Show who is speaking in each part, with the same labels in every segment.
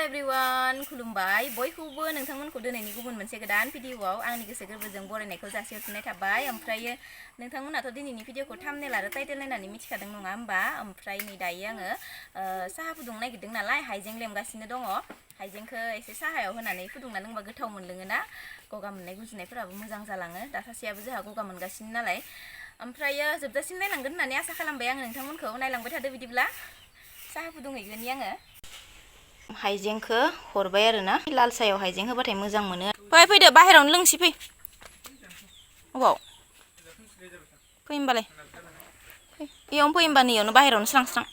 Speaker 1: Hello everyone, खुलुमबाय बयखौबो नोंथांमोनखौ दिनैनि गुबुन मोनसे गोदान भिडिअआव आंनि गोसो गोरबोजों बरायनायखौ जासिहरफिननाय थाबाय। ओमफ्राय नोंथांमोनाथ' दिनैनि भिडिअखौ थाम्बनेल आरो टाइटेल नायनानै मिथिखादों नङा होमबा? ओमफ्राय नै दायो आङो साहा फुदुंनो नागिरदों नालाय हाइजें लेमगासिनो दङ। हाइजेंखौ एसे साहायाव होनानै फुदुंना लोंबा गोथाव मोनलोङोना, गगा मोननाय गुजुनायफोराबो मोजां जालाङो। दा सासेयाबो जोंहा गगा मोनगासिनो नालाय। ओमफ्रायो जोबजासिम नायलांगोन होननानै आसा खालामबाय आङो नोंथांमोनखौ। नायलांबाय थादो बिदिब्ला साहा फुदुंहैगोननि आङो। हाइजेंखौ हरबाय आरोना, लाल सायाव हाइजें होबाथाय मोजां मोनो। फैदो बाहेरावनो लोंसै फै। अबाव फै होमबालाय, इयावनो फै होमबा नैयावनो बाहेरावनो स्रां स्रां।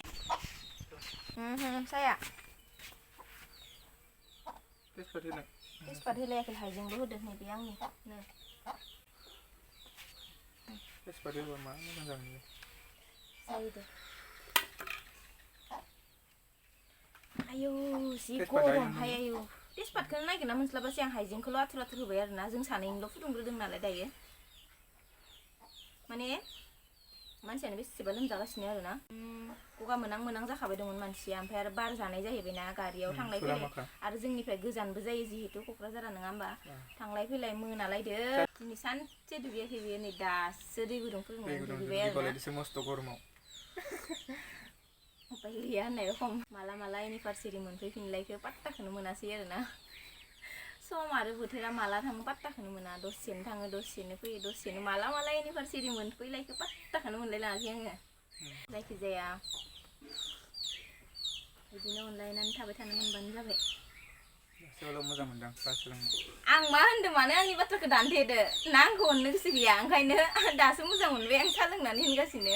Speaker 1: साया तेजपात होलायाखै, हाइजेंबो होदो। नैबे आंनि तेजपात होबा मा मोजां जागोन जायो दे। आयौ जि गरमहाय, आयौ तेजपातखौनो नागिरना मोनस्लाबासै आं। हाइजेंखौल' आथुर आथुर होबाय आरोना, जों सानैनिल' फुदुंग्रोदों नालाय दायो। माने मानसियानो बेसेबा लोमजागासिनो आरोना, गगा मोनां मोनां जाखाबाय दंमोन मानसिया। ओमफ्राय आरो बार जानाय जाहैबायना गारियाव थांलाय फैलाय, आरो जोंनिफ्राय गोजानबो जायो जिहेतु क'क्राझारा, नङा होमबा? थांलाय फैलाय मोनालायदो। दिनै सानसे दुगैयाखै बेयो, नै दासो दै गुदुं फुदुंनानै दुगैबाय आरोना। उपाय गैया होननाय रखम। माला माला एनिभार्सारि मोनफैफिनलायखो पात्ताखौनो मोनासै आरोना। सम आरो बोथोरा माला थाङो पात्ताखौनो मोना, दसेनो थाङो दसेनो फैयो, दसेनो माला माला एनिभार्सारि मोनफैलायखो पात्ताखौनो मोनलायलाङाखै आङो। जायखिजाया बिदिनो अनलायनानै थाबाय थानो मोनबानो जाबाय। मोजां मोनदों आं मा होनदों मानो आंनि बाथ्राखौ दानथेदो ना? आंखौ अननो गोसो गैया ओंखायनो दासो मोजां मोनबाय आं साहा लोंनानै होनगासिनो।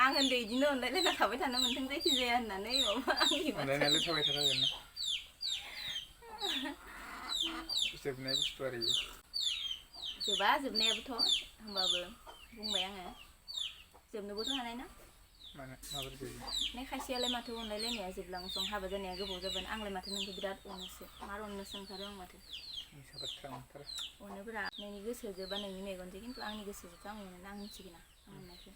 Speaker 1: आं होनदो इदिनो अनलायलायना थाबाय थानो मोनथों जायखिजाया होननानै, माबा आंनि बाथ्राखौ थाबाय थाखागोन ना। जोबनाय बुस्थु आरो इयो जोबा, जोबनायाबोथ', होमबाबो बुंबाय आङो जोबनोबोथ' हानाय ना। माबोरै जोबो? नै खायसेयालाय माथो अनलायलायनाया जोबलाङो सं, हाबा जानाया गोबाव जाबानो। आंलाय माथो नोंखौ बिराद अनोसो, मार अननोसो ओंखारो आं माथो। अनोब्रा, नोंनि गोसोजोबा नोंनि मेगनजों, खिन्थु आंनि गोसोजोंथ' आं अनो, आं मिथिगोना आं अननायखौ।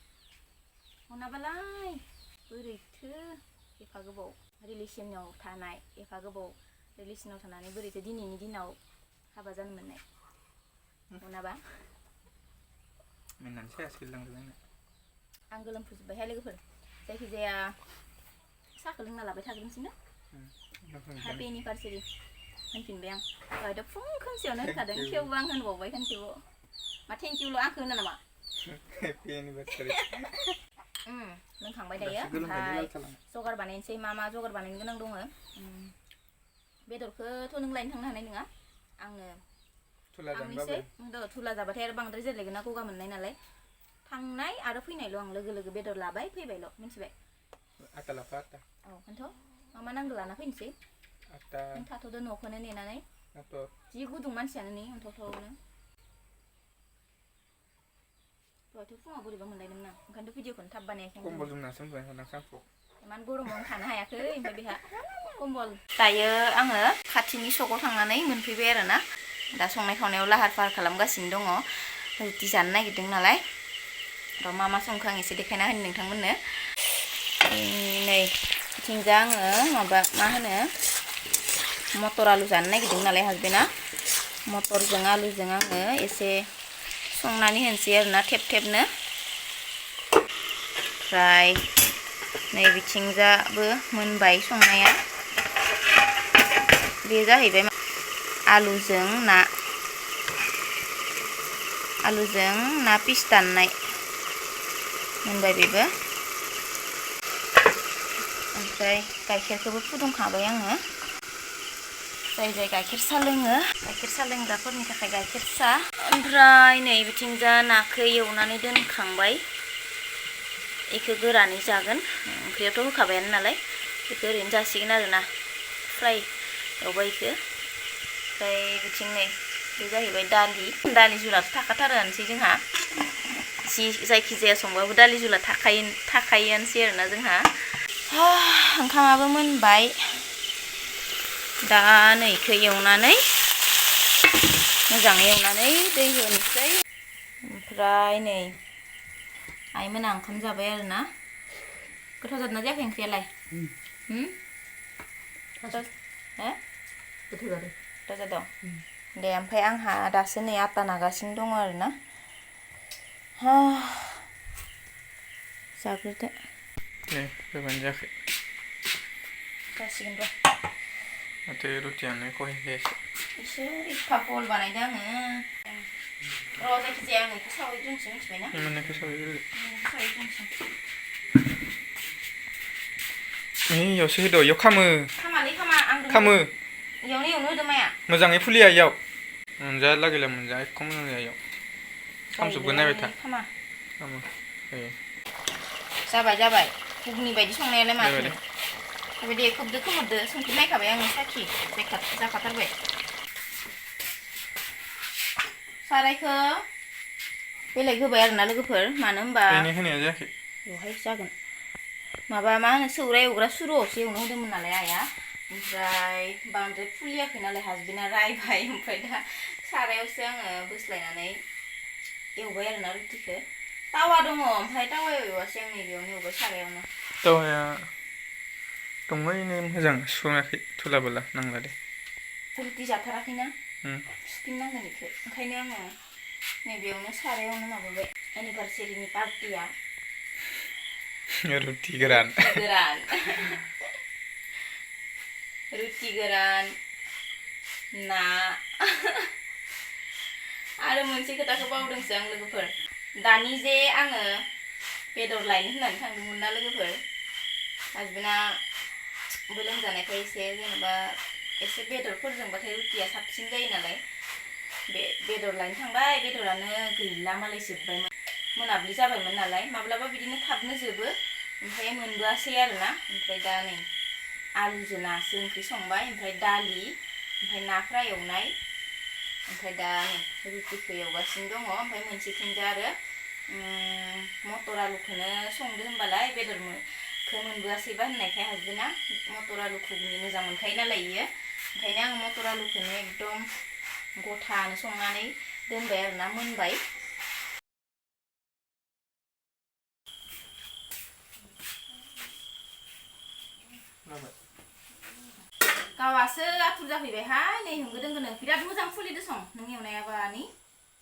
Speaker 1: अनाबालाय बोरैथो एफा गोबाव रिलेसनाव थानाय, एफा गोबाव रिलेसनाव थानानै बोरैथो दिनैनि दिनाव हाबा जानो मोननाय? अनाबा मिनिनानै सायासो लांदों आंनो। आं गोलोमफुजोब्बायहाय लोगोफोर। जायखिजाया साहाखौ लोंना लाबाय थाग्रोनोसै ना। हेपि एनिभार्सारि होनफिनबाय आं। दहायथ' फुं खोमसियावनो होनखादों, थेवबो आं होनबावबाय खनसेबाव। मा थेंकिउल' आंखौ होना नामा? Happy anniversary. लोंखांबाय दायो। ओमफ्राय जगार बानायनोसै। मा मा जगार बानायनो गोनां दङ? बेदरखौथ' नों लायनो थांनो हानाय नङा, आङो थांनोसै। थुला जाबाथाय आरो बांद्राय जालायगोन ना, गगा मोननाय नालाय। थांनाय आरो फैनायल' आं, लोगो लोगो बेदर लाबाय फैबायल', मिथिबाय? आटा लाफा आटा। औ ओंखायनोथ' मा मा नांगौ लाना फैनोसै। नों थाथ'दो न'खौनो नेनानै। जि गुदुं मानसियानो नै अन्थावथावनो। दहायथ' फुङाव बोरैबा मोनलायदोंमोन आं, ओंखायनोथ' भिडिअखौनो थाब बानायाखै। कम्बल जोमनासो उन्दुबाय थादों सानफ्राव। इमान गरमाव थानो हायाखै, ओमफ्राय बेहा कम्बल। दायो आङो खाथिनि सकआव थांनानै मोनफैबाय आरोना। दा संनाय खावनायाव लाहार फाहार खालामगासिनो दङ। रुटि जानो नागिरदों नालाय। र' मा मा संखो आं एसे देखायना होनि नोंथांमोननो। नै बिथिंजा आङो माबा मा होनो, मटर आलु जानो नागिरदों नालाय हासबेन्डआ। मटरजों आलुजों आङो एसे संनानै होनोसै आरोना, थेब थेबनो। ओमफ्राय नै बिथिंजाबो मोनबाय संनाया। बे जाहैबाय आलुजों ना, आलुजों ना पिस दाननाय मोनबाय बेबो। ओमफ्राय गाइखेरखौबो फुदुंखाबाय आङो। जाय जाय गाइखेर साहा लोङो, गाइखेर साहा लोंग्राफोरनि थाखाय गाइखेर साहा। ओमफ्राय नै बिथिंजा नाखौ एवनानै दोनखांबाय। बेखौ गोरानै जागोन, ओंख्रियावथ' होखाबायानो नालाय। बेखौ ओरैनो जासिगोन आरोना, फ्राय एवबाय बेखौ। ओमफ्राय बिथिं नै बे जाहैबाय दालि। दालि जुलाथ' थाखाथारोआनोसै जोंहा, जि जायखिजाया संबाबो दालि जुला थाखायोआनोसै आरोना जोंहा। ओंखामाबो मोनबाय। दा नै इखौ एवनानै मोजाङै एवनानै दै होनोसै। ओमफ्राय नै आइमोना ओंखाम जाबाय आरोना। गोथाव जादोंना जायाखै ओंख्रियालाय? हो
Speaker 2: गोथाव जादों
Speaker 1: गोथाव जादों दे ओमफ्राय आंहा दासो नै आटा नागासिनो दङ आरोना जाग्रोदो
Speaker 2: दे होबानो जायाखै
Speaker 1: जासिगोन र'
Speaker 2: माथो रुटियानो खहायाखै
Speaker 1: एसे इफा बल बानायदों आङो र' जायखिजाया आं बेखौ सावहैग्रोनोसै मिथिबायना
Speaker 2: मोननायखौ सावहैग्रोदो
Speaker 1: सावहैग्रोनोसै
Speaker 2: इयावसो होदो इयाव खामो खामो
Speaker 1: इयावनो एवनो होदो माया
Speaker 2: मोजाङै फुलिया इयाव मोनजालागैला मोनजा एख' मोजां जाया इयाव खामजोबगोन नायबाय था खामो
Speaker 1: जाबाय घुगनि बायदि संनायालाय माथो बेबायदि खोबदो खोमोरदो संख्रि नायखाबाय आङो साखि जाखाथारबाय सारायखौ बेलेग होबाय आरोना लोगोफोर मानो होनबा
Speaker 2: होनाया जायाखै
Speaker 1: बेवहाय जागोन माबा मा होनो सौराय एवग्रा सुरुआवसो एवनो होदोंमोन नालाय आइया ओमफ्राय बांद्राय फुलियाखै नालाय हासबेन्डआ रायबाय ओमफ्राय दा सारायावसो आङो बोस्लायनानै एवबाय आरोना रुटिखौ तावा दङ ओमफ्राय तावायाव एवासै आं नैबेयावनो एवबाय सारायावनो
Speaker 2: तावाया दंबायनो मोजां सुङाखै थुला बोला नांला दे
Speaker 1: रुटि जाथाराखैना सुफिननांगोन बेखौ ओंखायनो आङो नैबेयावनो सारायावनो माबाबाय एनिभार्सारिनि पार्टिया
Speaker 2: रुटि गोरान
Speaker 1: रुटि गोरान ना आरो मोनसे खोथाखौ बावदोंसो आं लोगोफोर दानि जे आङो बेदर लायनो होननानै थांदोंमोन ना लोगोफोर हासबेन्डआ बो लोमजानायखाय एसे जेनेबा एसे बेदरफोरजोंबाथाय रुटिया साबसिन जायो नालाय बेदर लायनो थांबाय बेदरानो गैला मालाय जोबबायमोन मोनाब्लि जाबायमोन नालाय माब्लाबा बिदिनो थाबनो जोबो ओमफ्राय मोनबोआसै आरोना ओमफ्राय दा नै आलुजों नासो ओंख्रि संबाय ओमफ्राय दालि ओमफ्राय ना फ्राय एवनाय ओमफ्राय दा नै रुटिखौ एवगासिनो दङ ओमफ्राय मोनसेथिंजा आरो मटर आलुखौनो संदो होनबालाय बेदरखौ मोनबोआसैबा होननायखाय हासबेन्डआ मटर आलु घुगनि मोजां मोनखायो नालाय इयो ओंखायनो आं मटर आलुखौनो एकदम गथानो संनानै दोनबाय आरोना मोनबाय गावासो आथुर जाफैबायहाय नै होंगो दोंगोनो बिराद मोजां फुलिदो सं नों एवनायाबा आनि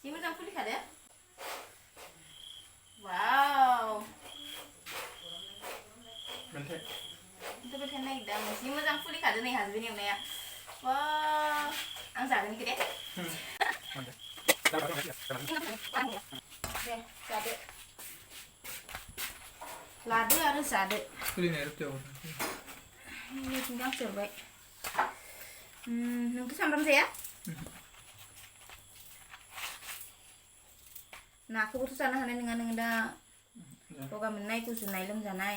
Speaker 1: जि मोजां फुलिखादो वाव बेलथायनो नागिरदों आं जि मोजां फुलिखादो नै हासबेन्ड एवनाया वाव आं जागोन इखो दे जादो लादो आरो जादो बेथिं गांसेरबाय नोंथ' सामब्राम जाया नाखौबोथ' जानो हानाय नङा नोङो दा गगा मोननाय गुजुनाय लोमजानाय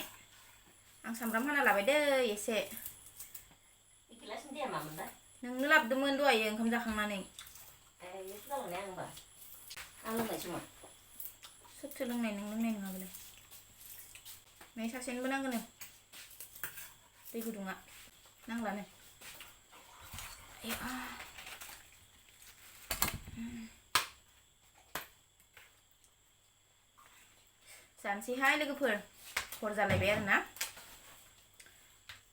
Speaker 1: आं सामब्राम हाना लाबाय दै एसे नोंनो लाबोदोंमोन दहायो ओंखाम जाखांनानै सोरथो लोंनाय नों लोंनाय नङाबालाय नै सासेनोबो नांगोनो दै गुदुङा नांलानो जानोसैहाय लोगोफोर हर जालायबाय आरोना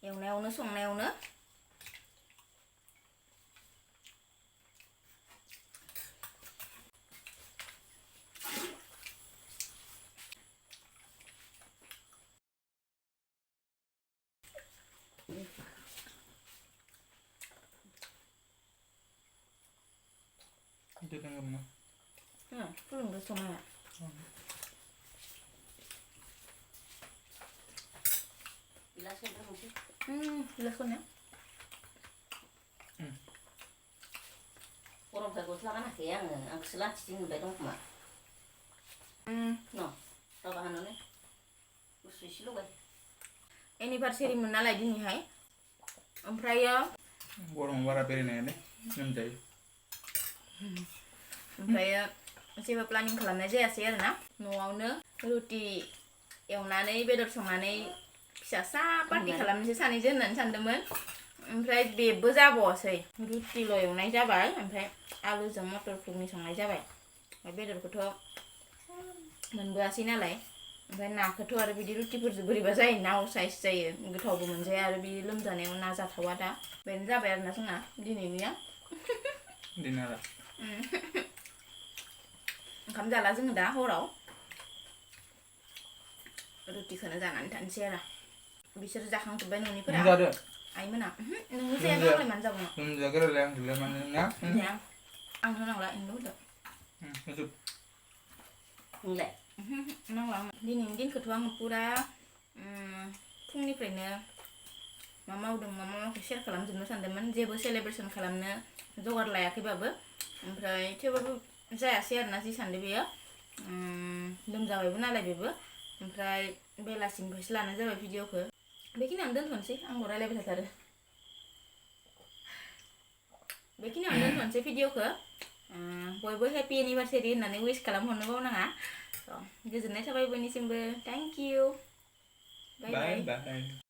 Speaker 1: एवनायावनो संनायावनो फुदुंदो sonaya गिलासखौनो गरमखाय गस्ला गानाखै आंखौसो लांथिं नुबाय दं खोमा दाबा हानानै गुसु एसे लगाय एनिभार्सारिमोन नालाय दिनैहाय ओमफ्रायो
Speaker 2: गरमाव बारा बेरायनो हायालै लोमजायो
Speaker 1: ओमफ्रायो जेबो प्लानिं खालामनाय जायासै आरोना न'आवनो रुटि एवनानै बेदर संनानै फिसासा पार्टि खालामनोसै सानैजों होननानै सानदोंमोन ओमफ्राय बेबो जाबावासै रुटिल' एवनाय जाबाय ओमफ्राय आलुजों मटर घुगनि संनाय जाबाय ओमफ्राय बेदरखौथ' मोनबोआसै नालाय ओमफ्राय नाखौथ' आरो बिदि रुटिफोरजों बोरैबा जायो ना साइज जायो गोथावबो मोनजाया आरो बि लोमजानायाव ना जाथावा दा बेनो जाबाय आरोना जोंना दिनैनिया
Speaker 2: दिनारा
Speaker 1: ओंखाम जाला जोङो दा हराव रुटिखौनो जानानै थानोसै आरो बिसोर जाखांजोब्बाय न'निफोरा आइमोना नोंनो जायाबा आंलाय मानो जाबावनो
Speaker 2: लोमजागारलाय आंखौलाय मानो ना
Speaker 1: जाया आं होनांला नोंनो होदो नोंलाय नांला आंनो दिनैनि दिनखौथ' आङो पुरा फुंनिफ्रायनो मा मावदों मा मावाखै शेयार खालामजोबनो सानदोंमोन जेबो सेलेब्रेसन खालामनो जगार लायाखैबाबो ओमफ्राय थेवबाबो जायासै आरोना जि सानदों बेयो लोमजाबायबो नालाय बेबो ओमफ्राय बेलासिनिफ्रायसो लानाय जाबाय भिडिअखौ बेखिनियावनो दोनथ'नोसै आंबो रायलायबाय थाथारो बेखिनियावनो दोनथ'नोसै भिडिअखौ बयबो हेपि एनिभार्सारि होननानै उइस खालामहरनो बावनाङा गोजोननाय थाबाय बयनिसिमबो थेंक इउ बाय बाय